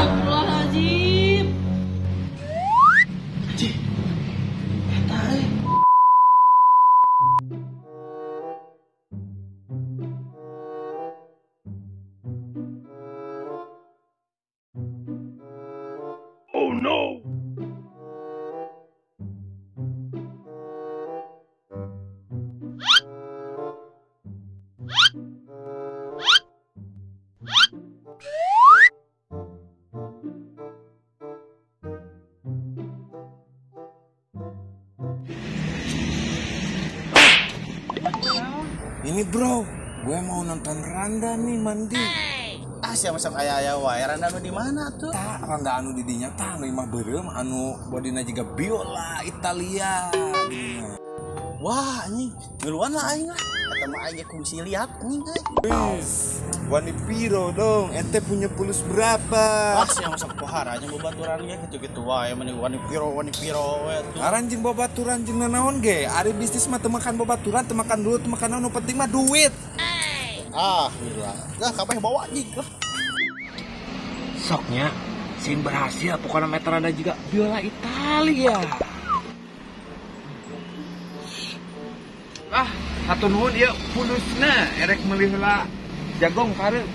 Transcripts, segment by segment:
Astagfirullahaladzim. Cik, eta Oh no. Ini bro, gue mau nonton Randa nih mandi. Siapa masuk ayah wae Randa nu di mana tuh? Tak Randa anu didinya tah anu imah beureum anu bodina juga biola Italia. Gini. Wah, anjing, ngeluan lah aing lah. Kata mah aing kungsi lihat anjing teh. Wani piro dong, ente punya pulus berapa? Siapa masuk pohara aja babaturan ge gitu-gitu wae meni wani piro we tuh. Aranjing babaturan jeung nanaon ge? Ari bisnis mah teu makan babaturan, teu makan duit, teu makan anu penting mah duit. Gila. Dah kabeh bawa anjing lah. Soknya sin berhasil pokoknya meter ada juga biola Italia. Hatur nuhun ieu pulusna erek meulih heula jagong kareu.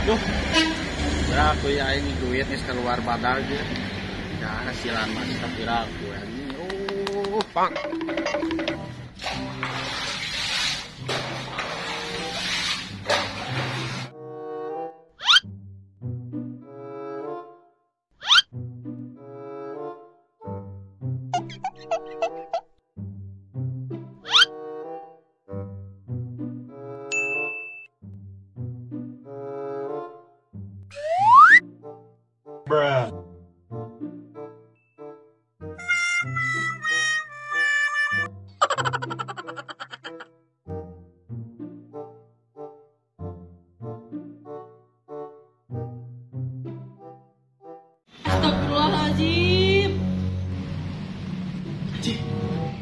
Duh. Ya aku ya ini duit geus keluar badal ge. Ya hasilan mah tapi ragu anjing. Pang. Bruh. Astagfirullahaladzim. Cik.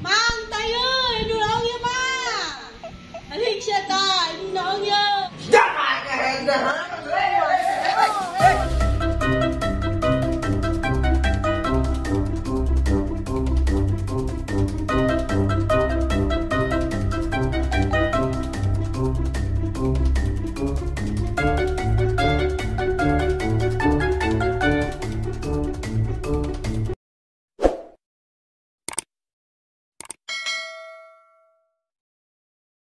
Mang, tayo, dulu ya, Mang. Alik syaitan.